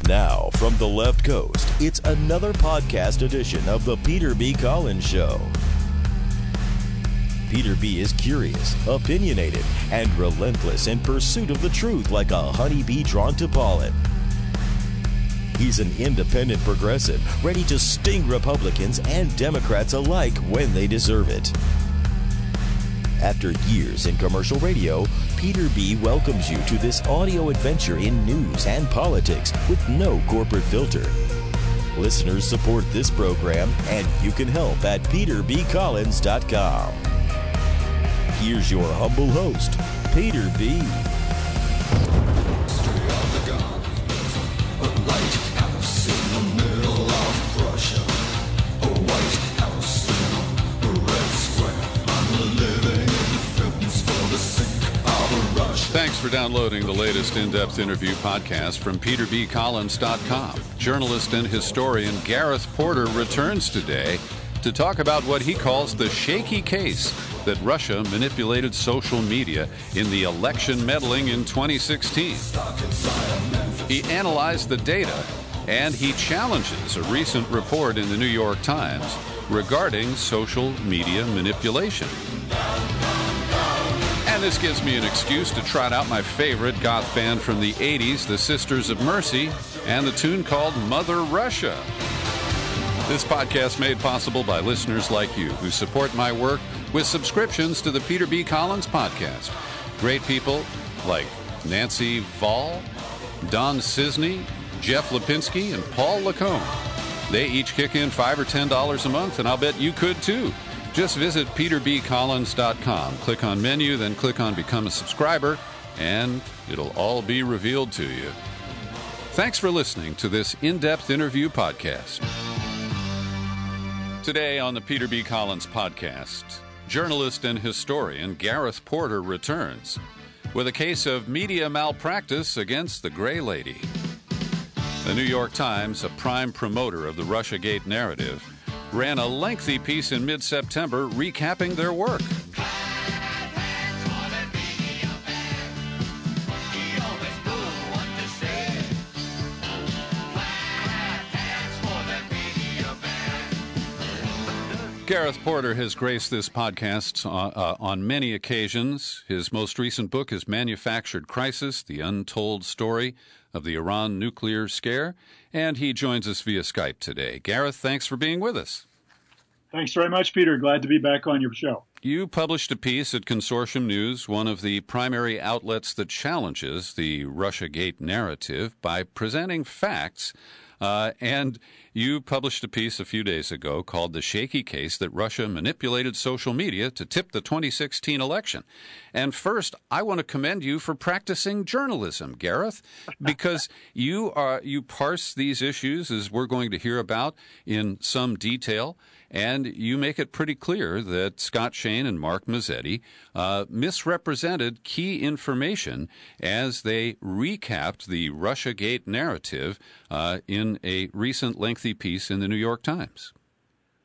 Now, from the left coast, it's another podcast edition of The Peter B. Collins Show. Peter B. is curious, opinionated, and relentless in pursuit of the truth like a honeybee drawn to pollen. He's an independent progressive, ready to sting Republicans and Democrats alike when they deserve it. After years in commercial radio, Peter B. welcomes you to this audio adventure in news and politics with no corporate filter. Listeners support this program, and you can help at peterbcollins.com. Here's your humble host, Peter B. Thanks for downloading the latest in-depth interview podcast from peterbcollins.com. Journalist and historian Gareth Porter returns today to talk about what he calls the shaky case that Russia manipulated social media in the election meddling in 2016. He analyzed the data, and he challenges a recent report in the New York Times regarding social media manipulation. And this gives me an excuse to trot out my favorite goth band from the 80s, the Sisters of Mercy, and the tune called Mother Russia. This podcast made possible by listeners like you who support my work with subscriptions to the Peter B. Collins podcast. Great people like Nancy Vall, Don Cisney, Jeff Lipinski, and Paul Lacombe. They each kick in $5 or $10 a month, and I'll bet you could too. Just visit peterbcollins.com, click on menu, then click on Become a Subscriber, and it'll all be revealed to you. Thanks for listening to this in-depth interview podcast. Today on the Peter B. Collins podcast, journalist and historian Gareth Porter returns with a case of media malpractice against the Gray Lady. The New York Times, a prime promoter of the Russiagate narrative, ran a lengthy piece in mid-September recapping their work. Gareth Porter has graced this podcast on many occasions. His most recent book is Manufactured Crisis, The Untold Story of the Iran Nuclear Scare, and he joins us via Skype today. Gareth, thanks for being with us. Thanks very much, Peter. Glad to be back on your show. You published a piece at Consortium News, one of the primary outlets that challenges the Russiagate narrative, by presenting facts. And you published a piece a few days ago called The Shaky Case That Russia Manipulated Social Media to Tip the 2016 Election. And first, I want to commend you for practicing journalism, Gareth, because you parse these issues, as we're going to hear about, in some detail. And you make it pretty clear that Scott Shane and Mark Mazzetti misrepresented key information as they recapped the Russiagate narrative in a recent lengthy piece in the New York Times.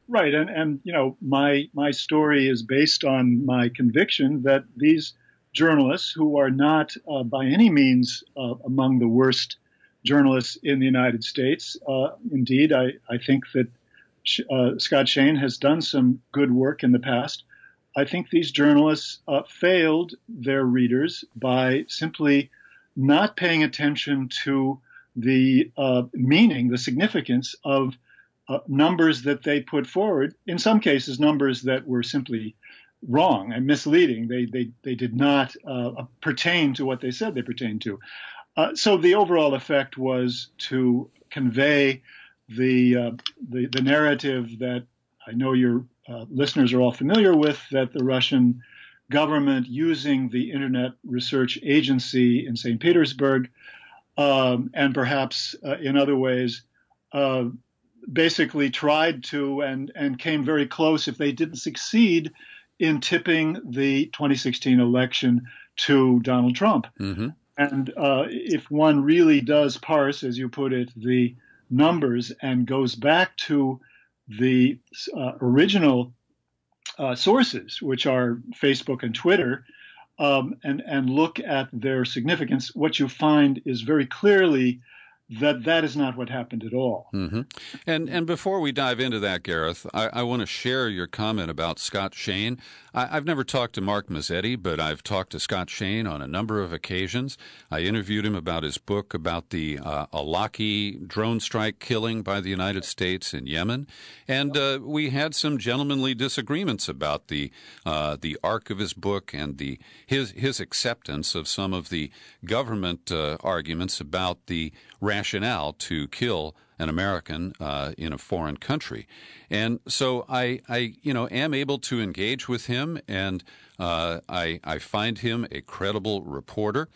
Right, and you know, my story is based on my conviction that these journalists, who are not by any means among the worst journalists in the United States, indeed, I think that Scott Shane has done some good work in the past. I think these journalists failed their readers by simply not paying attention to the meaning, the significance of numbers that they put forward. In some cases, numbers that were simply wrong and misleading. They did not pertain to what they said they pertained to. So the overall effect was to convey the narrative that I know your listeners are all familiar with, that the Russian government, using the Internet Research Agency in St. Petersburg, and perhaps in other ways, basically tried to and came very close, if they didn't succeed, in tipping the 2016 election to Donald Trump. Mm-hmm. And if one really does parse, as you put it, the numbers and goes back to the original sources, which are Facebook and Twitter, and look at their significance, what you find is very clearly that is not what happened at all. Mm-hmm. And before we dive into that, Gareth, I want to share your comment about Scott Shane. I've never talked to Mark Mazzetti, but I've talked to Scott Shane on a number of occasions. I interviewed him about his book about the Alaki drone strike killing by the United States in Yemen, and we had some gentlemanly disagreements about the arc of his book and his acceptance of some of the government arguments about the rationale to kill an American in a foreign country. And so I am able to engage with him, and I find him a credible reporter.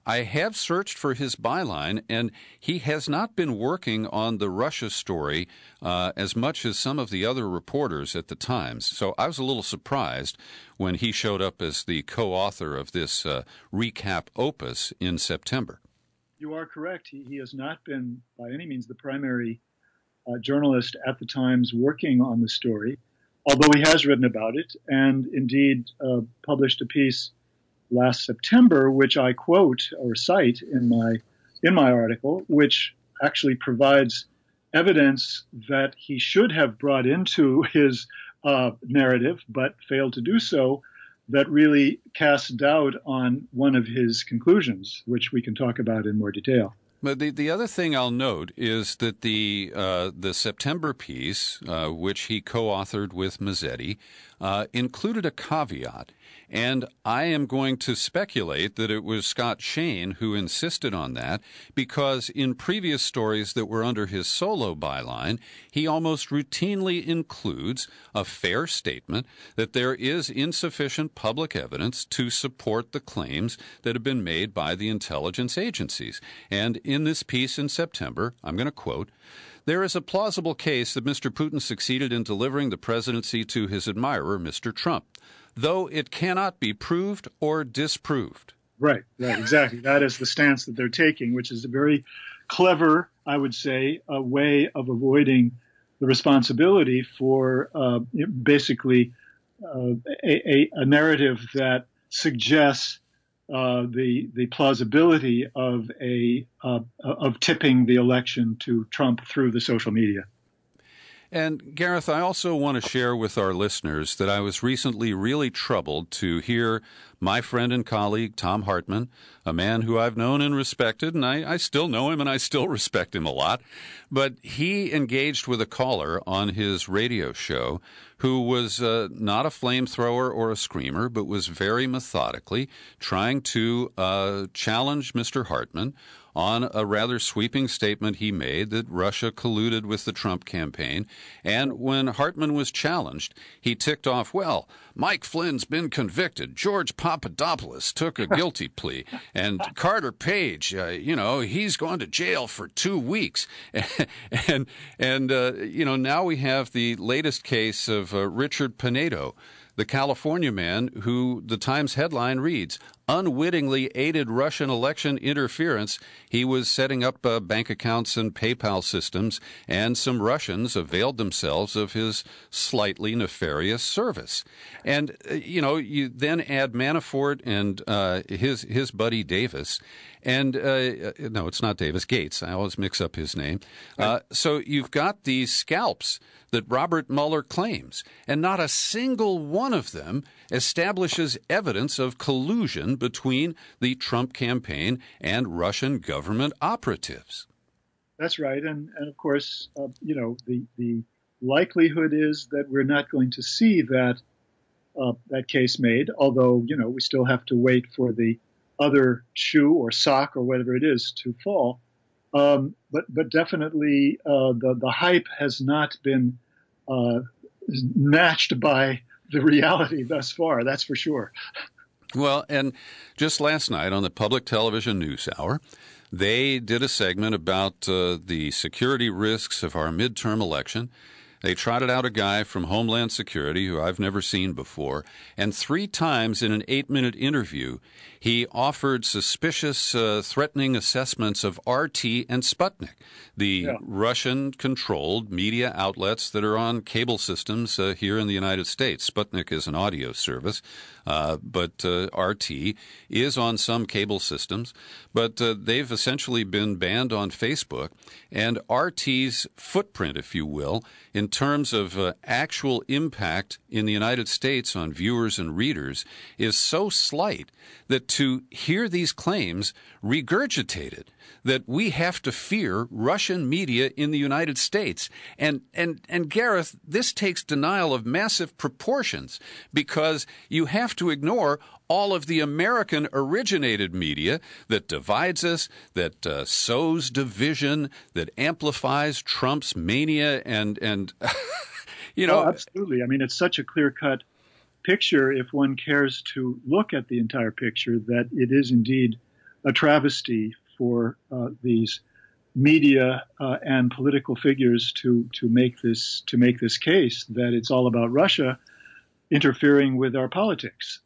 I have searched for his byline, and he has not been working on the Russia story as much as some of the other reporters at the Times. So I was a little surprised when he showed up as the co-author of this recap opus in September. You are correct. He has not been, by any means, the primary journalist at the Times working on the story, although he has written about it and indeed published a piece last September, which I quote or cite in my article, which actually provides evidence that he should have brought into his narrative, but failed to do so, that really casts doubt on one of his conclusions, which we can talk about in more detail. But the other thing I'll note is that the September piece, which he co-authored with Mazzetti, included a caveat. And I am going to speculate that it was Scott Shane who insisted on that, because in previous stories that were under his solo byline, he almost routinely includes a fair statement that there is insufficient public evidence to support the claims that have been made by the intelligence agencies. And in this piece in September, I'm going to quote, "There is a plausible case that Mr. Putin succeeded in delivering the presidency to his admirer, Mr. Trump, though it cannot be proved or disproved." Right, exactly. That is the stance that they're taking, which is a very clever, I would say, a way of avoiding the responsibility for basically a narrative that suggests the plausibility of tipping the election to Trump through the social media. And Gareth, I also want to share with our listeners that I was recently really troubled to hear my friend and colleague, Tom Hartman, a man who I've known and respected, and I still know him and I still respect him a lot, but he engaged with a caller on his radio show who was not a flamethrower or a screamer, but was very methodically trying to challenge Mr. Hartman on a rather sweeping statement he made that Russia colluded with the Trump campaign. And when Hartman was challenged, he ticked off, "Well, Mike Flynn's been convicted. George Papadopoulos took a guilty plea. And Carter Page, he's gone to jail for 2 weeks." and now we have the latest case of Richard Pinedo, the California man who the Times headline reads, "Unwittingly aided Russian election interference. He was setting up bank accounts and PayPal systems, and some Russians availed themselves of his slightly nefarious service." And, you then add Manafort and his buddy Davis. And, no, it's not Davis, Gates. I always mix up his name. So you've got these scalps that Robert Mueller claims, and not a single one of them establishes evidence of collusion between the Trump campaign and Russian government operatives. That's right. And of course, the likelihood is that we're not going to see that case made, although, we still have to wait for the other shoe or sock or whatever it is to fall. But definitely the hype has not been matched by the reality thus far. That's for sure. Well, and just last night on the Public Television News Hour, they did a segment about the security risks of our midterm election. They trotted out a guy from Homeland Security who I've never seen before, and 3 times in an 8-minute interview, he offered suspicious, threatening assessments of RT and Sputnik, the Russian-controlled media outlets that are on cable systems here in the United States. Sputnik is an audio service, but RT is on some cable systems. But they've essentially been banned on Facebook, and RT's footprint, if you will, in terms of actual impact in the United States on viewers and readers is so slight that to hear these claims regurgitated, that we have to fear Russian media in the United States. And Gareth, this takes denial of massive proportions, because you have to ignore all of the American-originated media that divides us, that sows division, that amplifies Trump's mania, and you know. Oh, absolutely. I mean, it's such a clear-cut picture, if one cares to look at the entire picture, that it is indeed a travesty for these media and political figures to make this case that it's all about Russia interfering with our politics.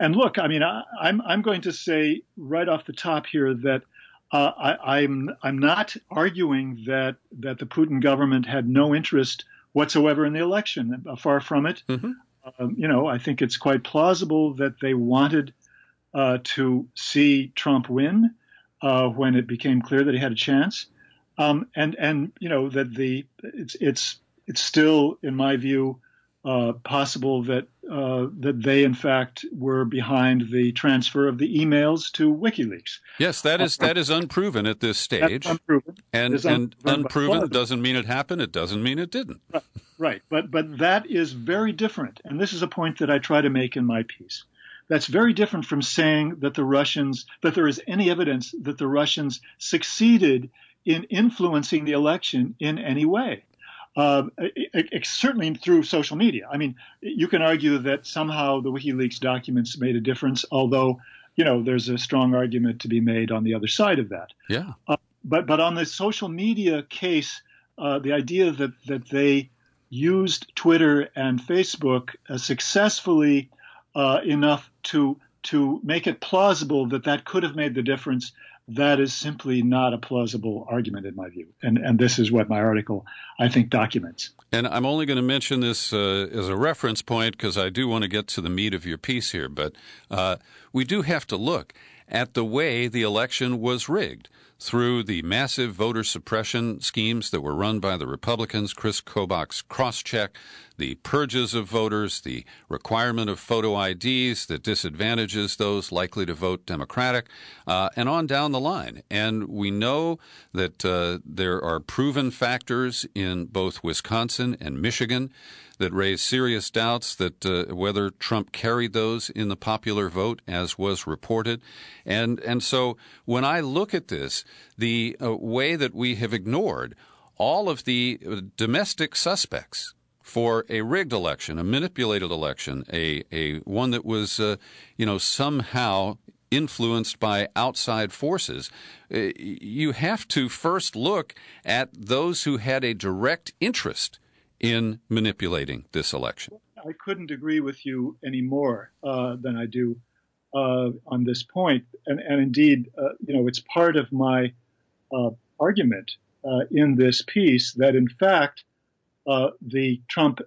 And look, I mean, I'm going to say right off the top here that I'm not arguing that the Putin government had no interest whatsoever in the election. Far from it. Mm-hmm. I think it's quite plausible that they wanted to see Trump win when it became clear that he had a chance, and that it's still, in my view, possible that they in fact were behind the transfer of the emails to WikiLeaks. Yes, that is unproven at this stage. That's unproven. And unproven doesn't mean it happened. It doesn't mean it didn't. Right. But that is very different. And this is a point that I try to make in my piece. That's very different from saying that there is any evidence that the Russians succeeded in influencing the election in any way. Certainly through social media. I mean, you can argue that somehow the WikiLeaks documents made a difference, although, there's a strong argument to be made on the other side of that. Yeah. But on the social media case, the idea that they used Twitter and Facebook successfully enough to make it plausible that could have made the difference, that is simply not a plausible argument in my view. And this is what my article, I think, documents. And I'm only going to mention this as a reference point because I do want to get to the meat of your piece here. But we do have to look at the way the election was rigged through the massive voter suppression schemes that were run by the Republicans, Chris Kobach's cross-check, the purges of voters, the requirement of photo IDs that disadvantages those likely to vote Democratic, and on down the line. And we know that there are proven factors in both Wisconsin and Michigan that raise serious doubts that whether Trump carried those in the popular vote, as was reported. And so when I look at this, the way that we have ignored all of the domestic suspects for a rigged election, a manipulated election, a one that was, somehow influenced by outside forces, you have to first look at those who had a direct interest in manipulating this election. I couldn't agree with you any more than I do on this point. And indeed, it's part of my argument in this piece that, in fact, the Trump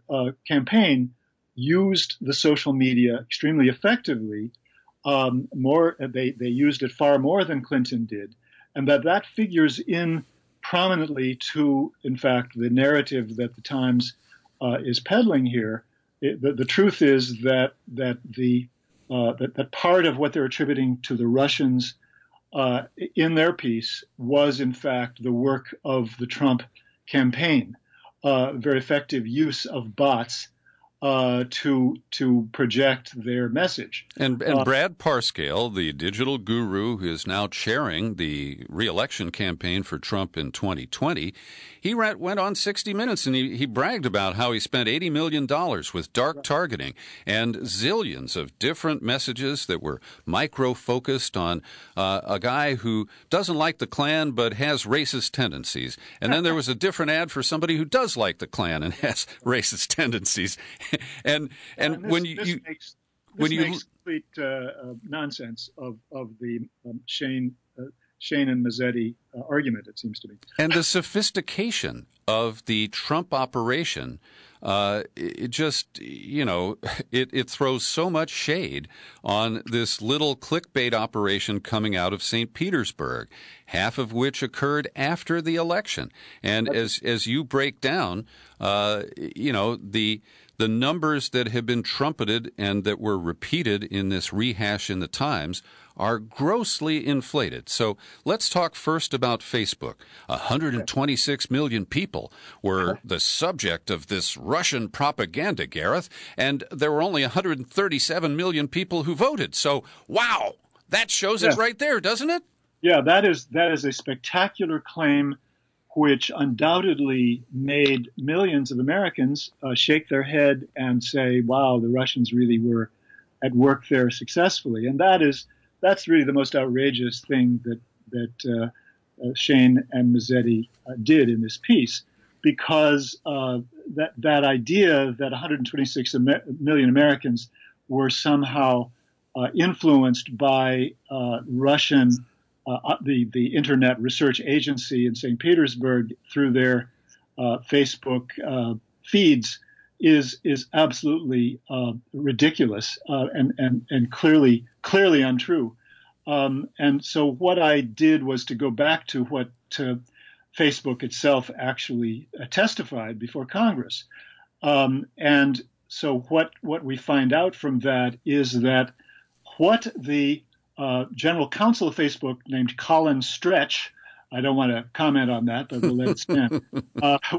campaign used the social media extremely effectively. They used it far more than Clinton did, and that figures in prominently to, in fact, the narrative that the Times is peddling here. The truth is that part of what they're attributing to the Russians in their piece was, in fact, the work of the Trump campaign, very effective use of bots to project their message. And Brad Parscale, the digital guru who is now chairing the re-election campaign for Trump in 2020, he went on 60 Minutes and he bragged about how he spent $80 million with dark targeting and zillions of different messages that were micro-focused on a guy who doesn't like the Klan but has racist tendencies. And then there was a different ad for somebody who does like the Klan and has racist tendencies. and when you makes complete nonsense of the Shane and Mazzetti argument, it seems to me. And the sophistication of the Trump operation, it just, it throws so much shade on this little clickbait operation coming out of St. Petersburg, half of which occurred after the election. And as you break down, the numbers that have been trumpeted and that were repeated in this rehash in the Times are grossly inflated. So let's talk first about Facebook. 126 million people were the subject of this Russian propaganda, Gareth, and there were only 137 million people who voted. So, wow, that shows it right there, doesn't it? Yeah, that is a spectacular claim which undoubtedly made millions of Americans shake their head and say, wow, the Russians really were at work there successfully. And that's really the most outrageous thing that Shane and Mazzetti did in this piece, because that idea that 126 million Americans were somehow influenced by Russian the Internet Research Agency in St. Petersburg through their Facebook feeds is absolutely ridiculous and clearly untrue. And so what I did was to go back to what Facebook itself actually testified before Congress. And so what we find out from that is that what the General Counsel of Facebook, named Colin Stretch, I don't want to comment on that, but we'll let it stand.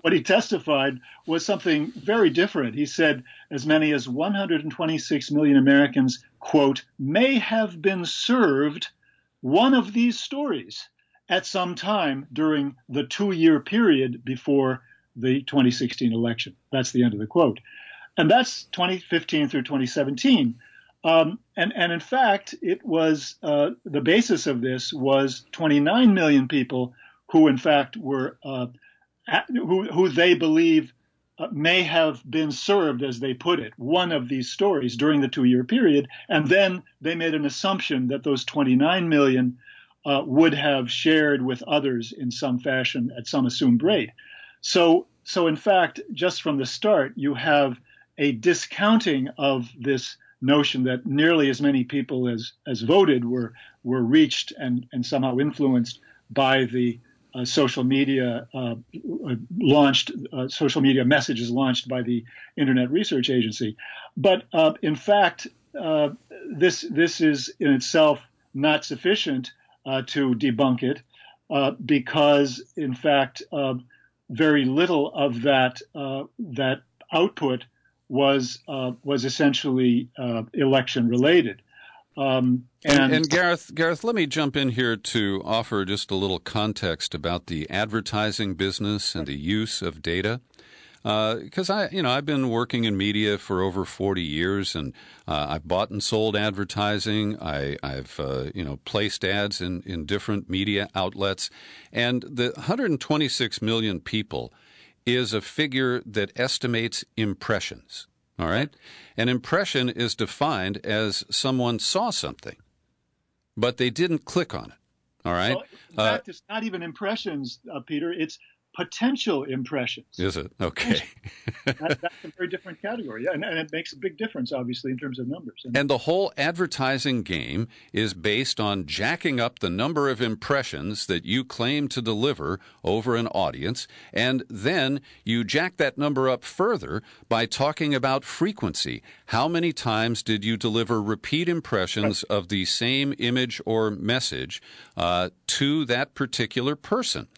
What he testified was something very different. He said as many as 126 million Americans, quote, may have been served one of these stories at some time during the 2-year period before the 2016 election. That's the end of the quote. And that's 2015 through 2017. And in fact, it was the basis of this was 29 million people who, in fact, were who they believe may have been served, as they put it, one of these stories during the 2-year period. And then they made an assumption that those 29 million would have shared with others in some fashion at some assumed rate. So in fact, just from the start, you have a discounting of this notion that nearly as many people as voted were reached and somehow influenced by the social media social media messages launched by the Internet Research Agency. But in fact, this is in itself not sufficient to debunk it, because in fact very little of that output was essentially election related. And Gareth, let me jump in here to offer just a little context about the advertising business and the use of data. Because I've been working in media for over 40 years, and I've bought and sold advertising. I've placed ads in different media outlets, and the 126 million people is a figure that estimates impressions, all right? An impression is defined as someone saw something, but they didn't click on it, all right? Well, in fact, it's not even impressions, Peter. It's potential impressions. Is it? Okay. That's a very different category. Yeah, and it makes a big difference, obviously, in terms of numbers. And the whole advertising game is based on jacking up the number of impressions that you claim to deliver over an audience, and then you jack that number up further by talking about frequency. How many times did you deliver repeat impressions of the same image or message to that particular person?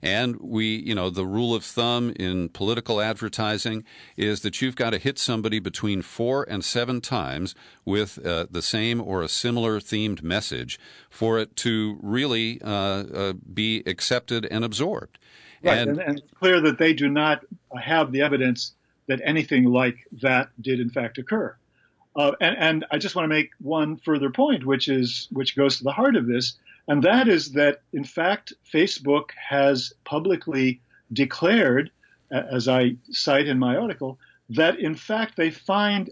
And we the rule of thumb in political advertising is that you've got to hit somebody between 4 and 7 times with the same or a similar themed message for it to really be accepted and absorbed. Right, and it's clear that they do not have the evidence that anything like that did in fact occur. And I just want to make one further point, which goes to the heart of this, and that is that, in fact, Facebook has publicly declared, as I cite in my article, that, in fact, they find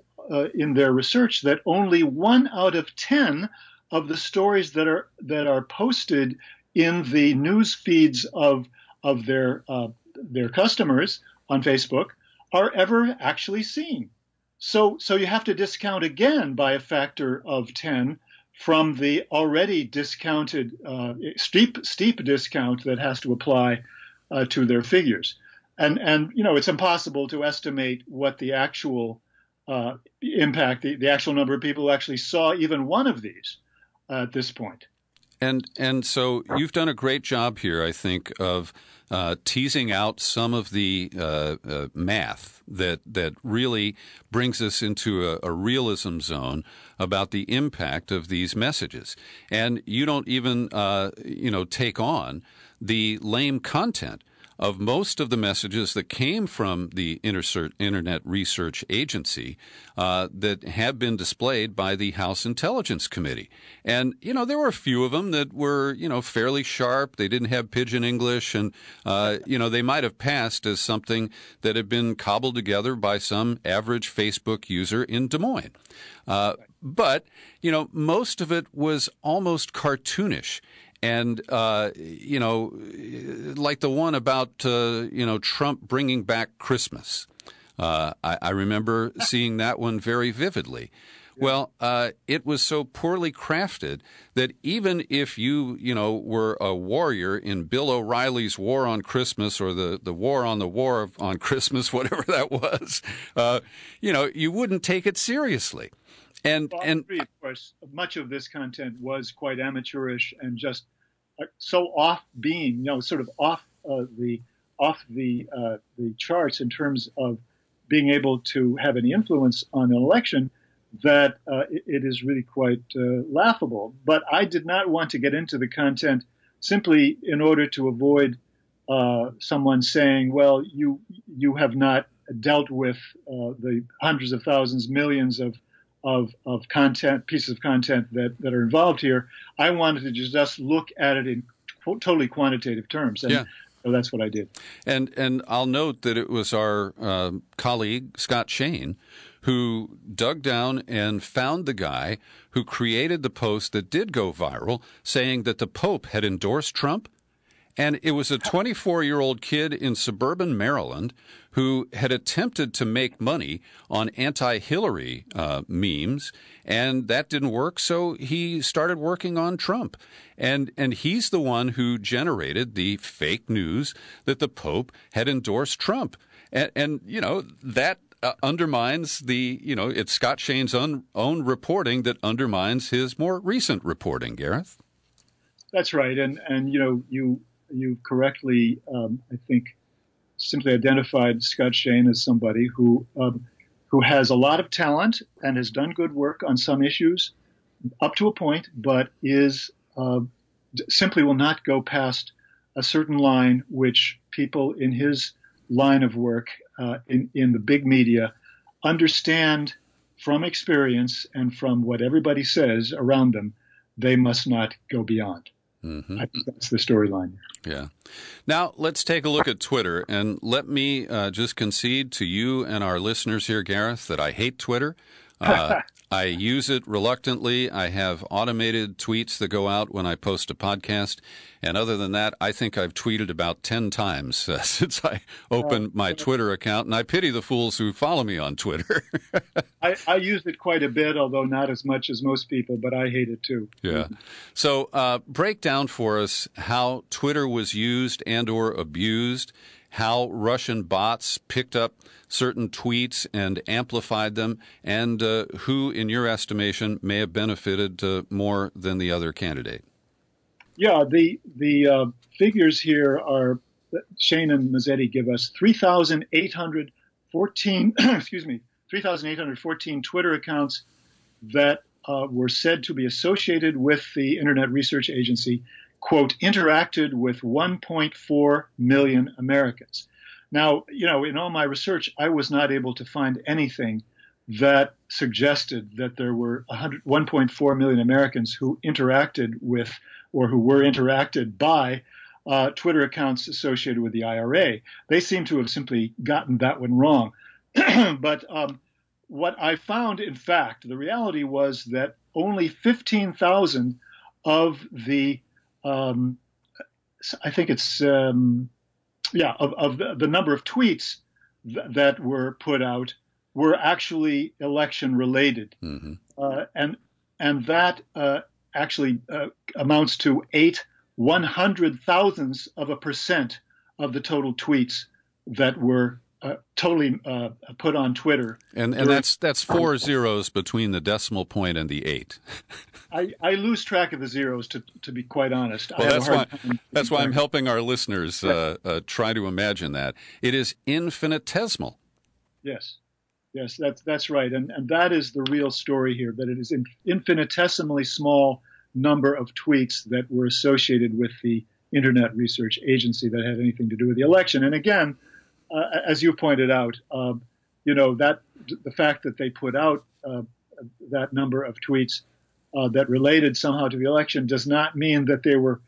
in their research that only 1 out of 10 of the stories that are posted in the news feeds of their customers on Facebook are ever actually seen. So you have to discount again by a factor of 10 from the already discounted, steep discount that has to apply to their figures. And it's impossible to estimate what the actual impact, the actual number of people who actually saw even one of these at this point. And so you've done a great job here, I think, of teasing out some of the math that really brings us into a realism zone about the impact of these messages. And you don't even, take on the lame content of most of the messages that came from the Internet Research Agency that have been displayed by the House Intelligence Committee. And, there were a few of them that were, fairly sharp. They didn't have pidgin English, and, they might have passed as something that had been cobbled together by some average Facebook user in Des Moines. But, most of it was almost cartoonish. And, like the one about, Trump bringing back Christmas. I remember seeing that one very vividly. Well, it was so poorly crafted that even if you were a warrior in Bill O'Reilly's War on Christmas or the War on the War on Christmas, whatever that was, you wouldn't take it seriously. And of course, much of this content was quite amateurish and just so off beam, sort of off the charts in terms of being able to have any influence on an election, that it is really quite laughable. But I did not want to get into the content simply in order to avoid someone saying, well, you have not dealt with the hundreds of thousands, millions of content, pieces of content that are involved here. I wanted to just look at it in totally quantitative terms. And so that's what I did. And I'll note that it was our colleague, Scott Shane, who dug down and found the guy who created the post that did go viral saying that the Pope had endorsed Trump. And it was a 24-year-old kid in suburban Maryland who had attempted to make money on anti-Hillary memes, and that didn't work, so he started working on Trump. And he's the one who generated the fake news that the Pope had endorsed Trump. And that undermines it's Scott Shane's own reporting that undermines his more recent reporting, Gareth. That's right. And you correctly, I think, simply identified Scott Shane as somebody who has a lot of talent and has done good work on some issues up to a point, but is simply will not go past a certain line which people in his line of work in the big media understand from experience and from what everybody says around them. They must not go beyond. Mm-hmm. I think that's the storyline. Yeah. Now, let's take a look at Twitter, and let me just concede to you and our listeners here, Gareth, that I hate Twitter. I use it reluctantly. I have automated tweets that go out when I post a podcast. And other than that, I think I've tweeted about 10 times since I opened my Twitter account. And I pity the fools who follow me on Twitter. I use it quite a bit, although not as much as most people, but I hate it too. Yeah. So break down for us how Twitter was used and or abused, how Russian bots picked up certain tweets and amplified them, and who, in your estimation, may have benefited more than the other candidate. Yeah, the figures here are Shane and Mazzetti give us 3,814, excuse me, 3,814 Twitter accounts that were said to be associated with the Internet Research Agency, quote, interacted with 1.4 million Americans. Now, in all my research, I was not able to find anything that suggested that there were 1.4 million Americans who interacted with or who were interacted by Twitter accounts associated with the IRA. They seem to have simply gotten that one wrong. But what I found, in fact, the reality was that only 15,000 of the, I think it's, of the number of tweets that were put out were actually election related. Mm-hmm. And that actually amounts to 0.01% of the total tweets that were totally put on Twitter. And that's 4 zeros between the decimal point and the 8. I lose track of the zeros, to be quite honest. Well, that's why I'm helping our listeners try to imagine that. It is infinitesimal. Yes, that's right. And that is the real story here, that it is an infinitesimally small number of tweets that were associated with the Internet Research Agency that had anything to do with the election. And again, as you pointed out, that the fact that they put out that number of tweets that related somehow to the election does not mean that they were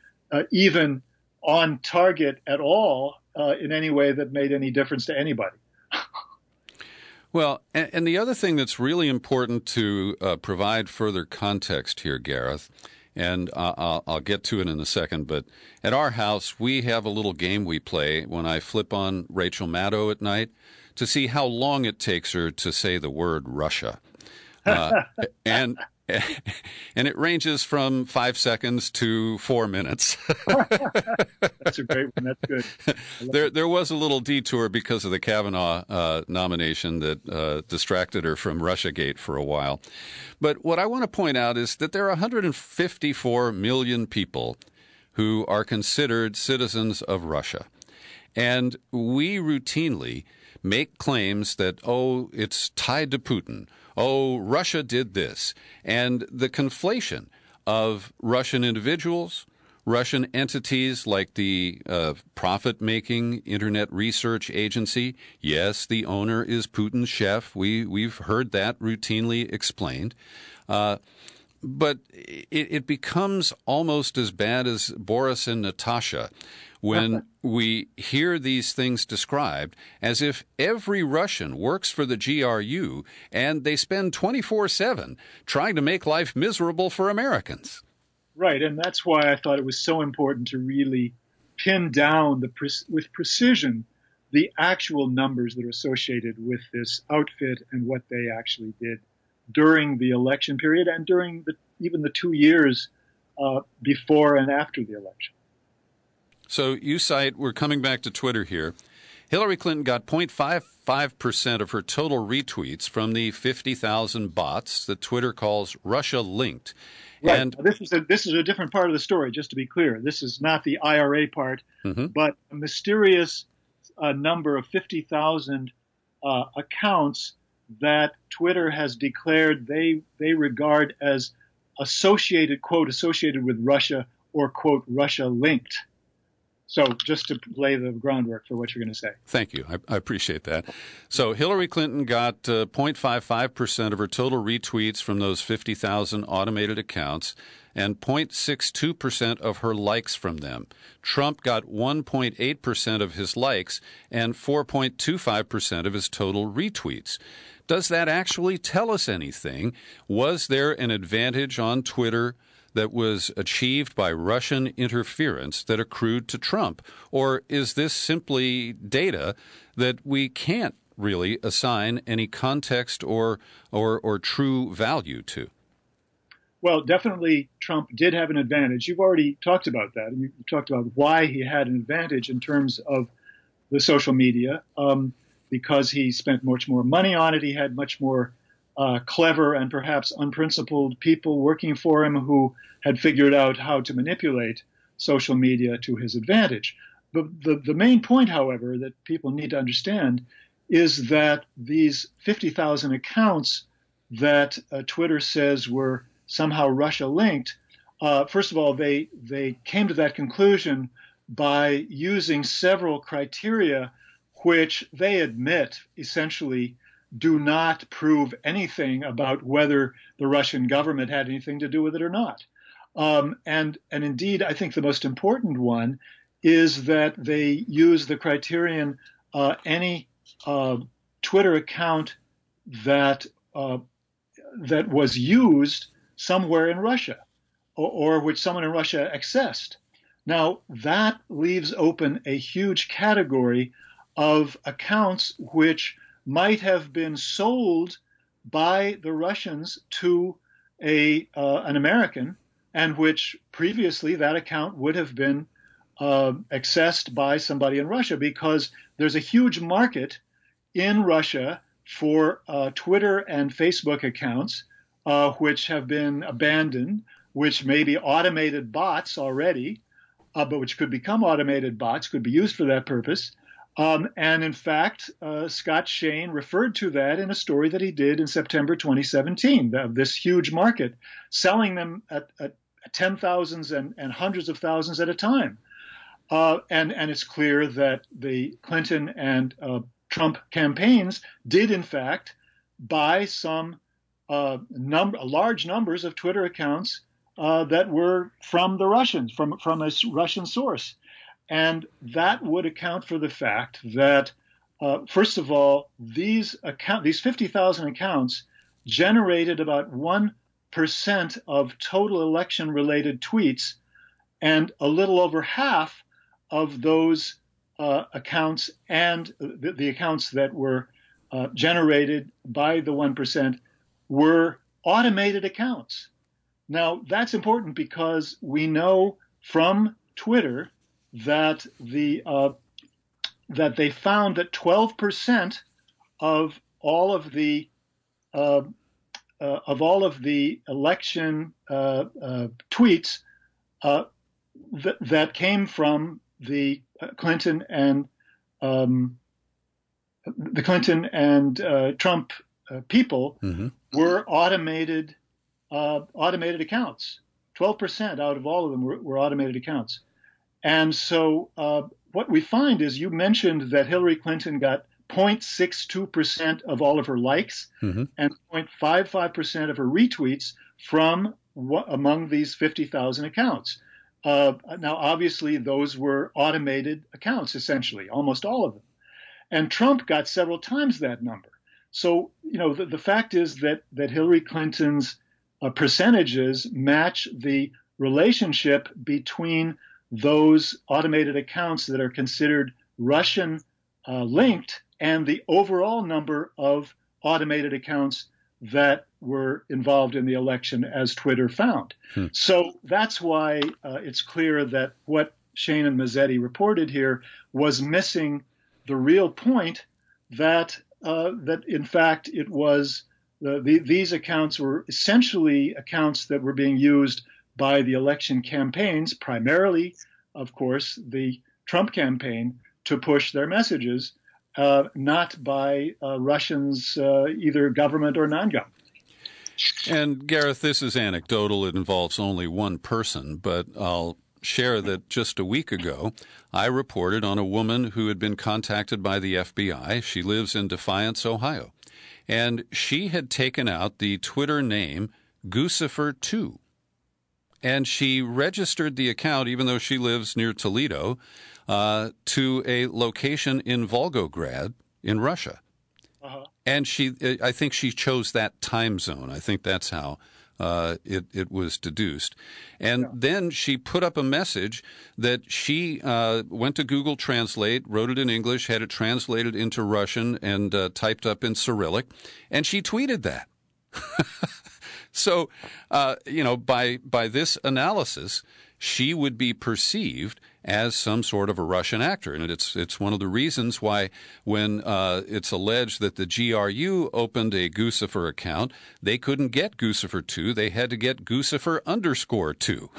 even on target at all in any way that made any difference to anybody. Well, and the other thing that's really important to provide further context here, Gareth, and I'll get to it in a second, but at our house, we have a little game we play when I flip on Rachel Maddow at night to see how long it takes her to say the word Russia. And it ranges from 5 seconds to 4 minutes. That's a great one. That's good. There was a little detour because of the Kavanaugh nomination that distracted her from Russiagate for a while. But what I want to point out is that there are 154 million people who are considered citizens of Russia. And we routinely make claims that, it's tied to Putin. Russia did this. And the conflation of Russian individuals, Russian entities like the profit-making Internet Research Agency. Yes, the owner is Putin's chef. We've heard that routinely explained. But it becomes almost as bad as Boris and Natasha when we hear these things described as if every Russian works for the GRU and they spend 24/7 trying to make life miserable for Americans. Right, and that's why I thought it was so important to really pin down with precision the actual numbers that are associated with this outfit and what they actually did during the election period and during even the 2 years before and after the election. So you cite, we're coming back to Twitter here, Hillary Clinton got 0.55% of her total retweets from the 50,000 bots that Twitter calls Russia-linked. Right. And this is a different part of the story, just to be clear. This is not the IRA part, but a mysterious number of 50,000 accounts that Twitter has declared they regard as associated, quote, associated with Russia or, quote, Russia-linked. So just to lay the groundwork for what you're going to say. Thank you. I appreciate that. So Hillary Clinton got 0.55% of her total retweets from those 50,000 automated accounts and 0.62% of her likes from them. Trump got 1.8% of his likes and 4.25% of his total retweets. Does that actually tell us anything? Was there an advantage on Twitter that was achieved by Russian interference that accrued to Trump? Or is this simply data that we can't really assign any context or true value to? Well, definitely Trump did have an advantage. You've already talked about that. And you talked about why he had an advantage in terms of the social media, because he spent much more money on it. He had much more clever and perhaps unprincipled people working for him who had figured out how to manipulate social media to his advantage. the main point, however, that people need to understand is that these 50,000 accounts that Twitter says were somehow Russia linked, first of all, they came to that conclusion by using several criteria which they admit essentially do not prove anything about whether the Russian government had anything to do with it or not. And indeed, I think the most important one is that they use the criterion any Twitter account that that was used somewhere in Russia or which someone in Russia accessed. Now, that leaves open a huge category of accounts which might have been sold by the Russians to an American, and which previously that account would have been accessed by somebody in Russia, because there's a huge market in Russia for Twitter and Facebook accounts which have been abandoned, which may be automated bots already, but which could become automated bots, could be used for that purpose. And in fact, Scott Shane referred to that in a story that he did in September 2017, this huge market, selling them at 10,000s and hundreds of thousands at a time. And it's clear that the Clinton and Trump campaigns did, in fact, buy some large numbers of Twitter accounts that were from the Russians, from a Russian source. And that would account for the fact that, first of all, these 50,000 accounts generated about 1% of total election-related tweets, and a little over half of those accounts and the accounts that were generated by the 1% were automated accounts. Now, that's important because we know from Twitter that that they found that 12% of all of the election tweets that came from the Clinton and Trump people were automated accounts. 12% out of all of them were automated accounts. And so what we find is, you mentioned that Hillary Clinton got 0.62% of all of her likes and 0.55% of her retweets from among these 50,000 accounts. Now, obviously, those were automated accounts, essentially, almost all of them. And Trump got several times that number. So, the fact is that Hillary Clinton's percentages match the relationship between those automated accounts that are considered Russian linked and the overall number of automated accounts that were involved in the election, as Twitter found. So that's why it's clear that what Shane and Mazzetti reported here was missing the real point that in fact it was these accounts were essentially accounts that were being used by the election campaigns, primarily, of course, the Trump campaign, to push their messages, not by Russians, either government or non-government. And Gareth, this is anecdotal. It involves only one person, but I'll share that just a week ago, I reported on a woman who had been contacted by the FBI. She lives in Defiance, Ohio. And she had taken out the Twitter name Guccifer2. And she registered the account, even though she lives near Toledo, to a location in Volgograd in Russia. And I think she chose that time zone. I think that's how it was deduced. And then she put up a message that she went to Google Translate, wrote it in English, had it translated into Russian, and typed up in Cyrillic, and she tweeted that. So, by this analysis, she would be perceived as some sort of a Russian actor. And it's one of the reasons why when it's alleged that the GRU opened a Guccifer account, they couldn't get Guccifer2. They had to get Guccifer_2.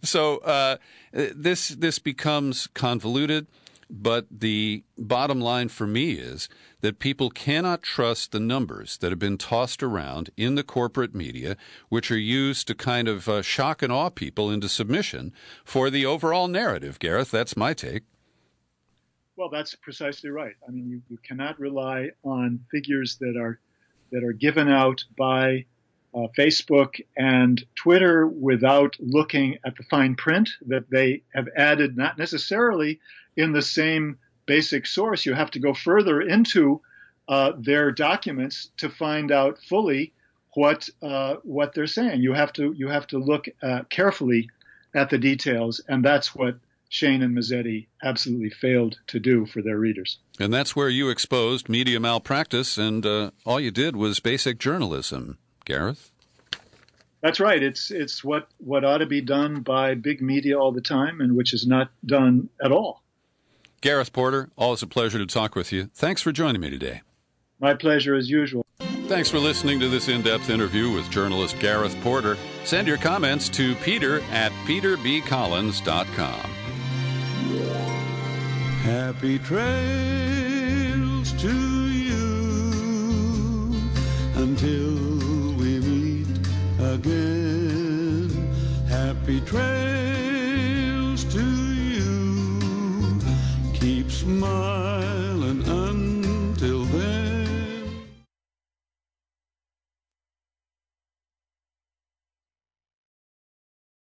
So this becomes convoluted, but the bottom line for me is that people cannot trust the numbers that have been tossed around in the corporate media, which are used to kind of shock and awe people into submission for the overall narrative. Gareth, that's my take. Well, that's precisely right. I mean, you cannot rely on figures that are given out by Facebook and Twitter without looking at the fine print that they have added, not necessarily in the same basic source. You have to go further into their documents to find out fully what they're saying. You have to look carefully at the details, and that's what Shane and Mazzetti absolutely failed to do for their readers. And that's where you exposed media malpractice, and all you did was basic journalism, Gareth. That's right. It's what ought to be done by big media all the time, and which is not done at all. Gareth Porter, always a pleasure to talk with you. Thanks for joining me today. My pleasure as usual. Thanks for listening to this in-depth interview with journalist Gareth Porter. Send your comments to peter@peterbcollins.com. Happy trails to you until we meet again. Happy trails to you. Keep smiling.